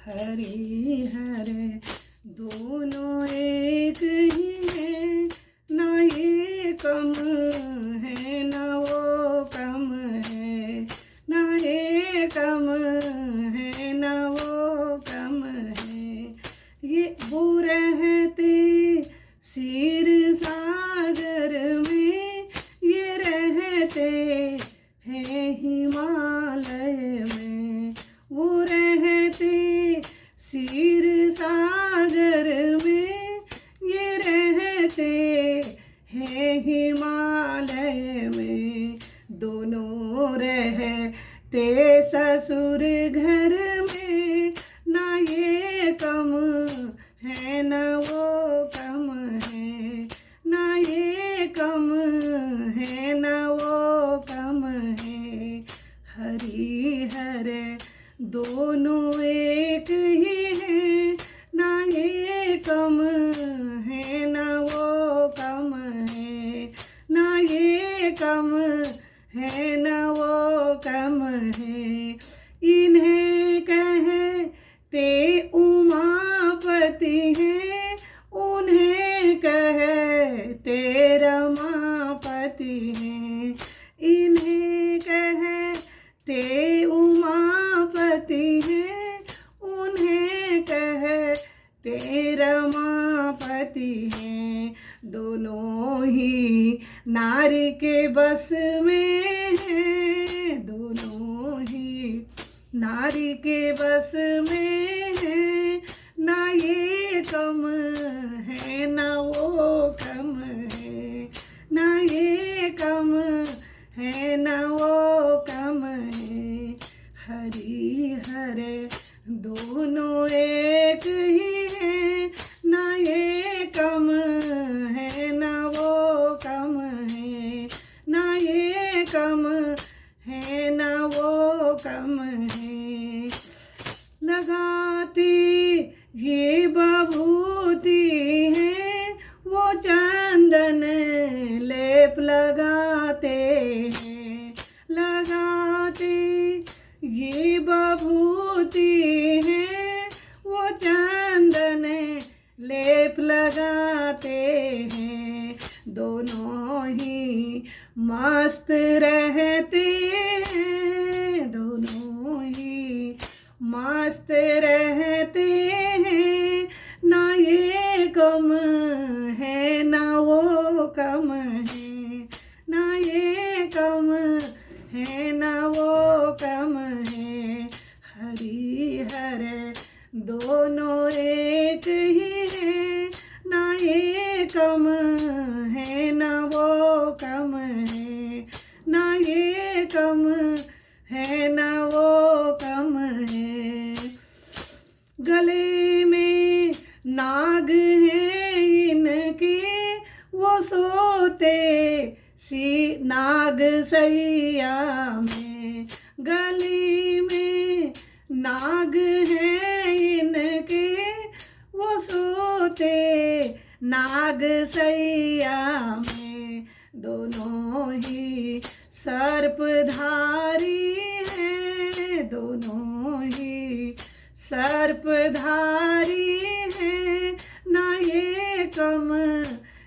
हरि हरे दोनों एक ही है, ना ये कम है ना वो कम है, ना ये कम है ना वो कम है। ये वो रहते क्षीर सागर में, ये रहते हैं हिमालय में। वो रहते क्षीर सागर में, ये रहते हैं हिमालय में। दोनों रहते ससुर घर में, ना ये कम है ना वो कम है, ना ये कम है ना वो कम है। हरि हरे दोनों एक ही है, ना ये कम है ना वो कम है, ना ये कम है ना वो कम है। इन्हें कहते उमापति हैं, उन्हें कहते रमापति हैं। इन्हें कहते उमापति हैं, उन्हें कहते रमापति हैं। दोनों ही नारी के बस में हैं, दोनों ही नारी के बस में है, ना ये कम है ना वो कम है, ना ये कम है ना वो कम है। हरि हरे दोनों एक ही है, ना ये कम है ना वो कम है, ना ये कम है ना वो कम है। लगाती ये बभूति है, वो चंदन लेप लगाते हैं। लगाते ये बभूति है, वो चंदन लेप लगाते हैं। दोनों ही मस्त रहते हैं, दोनों ही मस्त रहते हैं। ना ये कम है ना वो कम है, ना ये कम है ना वो कम है। हरि हरे दोनों एक ही है, ना ये कम है ना वो कम है, ना ये कम है ना वो कम है। गले में नाग है इनके, वो सोते सी नाग सैया में। गली में नाग है इनके, वो सोते नाग सैया में। दोनों ही सर्पधारी हैं, दोनों ही सर्पधारी हैं। ना ये कम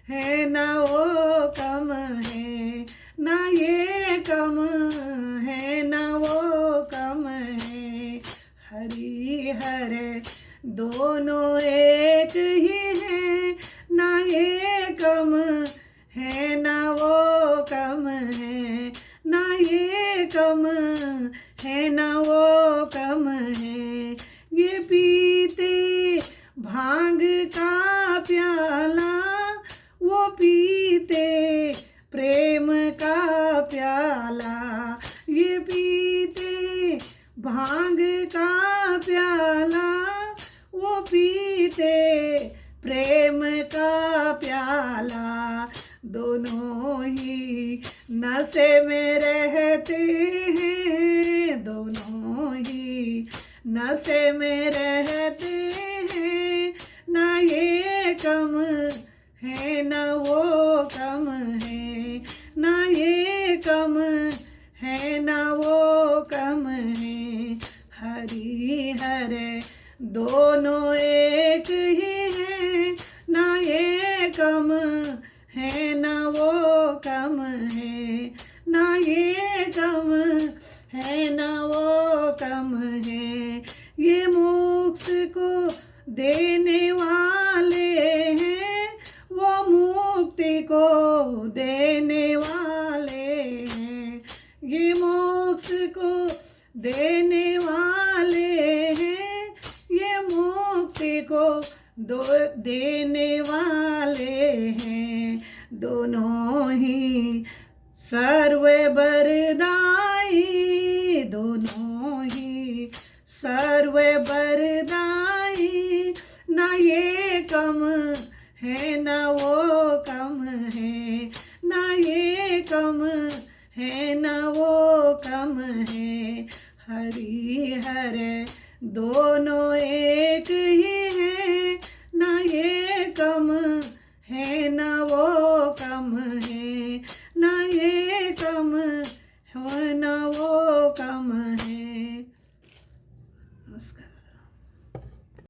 है ना वो कम है, ना ये कम है ना वो कम है। हरि हरे दोनों एक ही है, ना ये कम है ना वो कम है, ना ये कम है ना वो कम है। ये पीते भांग का प्याला, वो पीते प्रेम का प्याला। ये पीते भांग का प्याला, वो पीते प्रेम का प्याला। दोनों ही नशे में रहते हैं, दोनों ही नशे में रहते हैं। ना ये कम है ना वो कम है, ना ये कम है ना वो कम है। हरि हरे दोनों एक ही हैं, ना ये कम है ना वो कम है, ना ये कम है ना वो कम है। ये मोक्ष को देने वाले हैं, वो मुक्ति को देने वाले हैं। ये मोक्ष को देने वाले हैं, ये मुक्ति को देने वाले हैं। दोनों ही सर्ववरदाई, दोनों ही सर्ववरदाई, ना ये कम है ना वो कम है, ना ये कम है ना वो कम है। हरि हर दोनों एक ही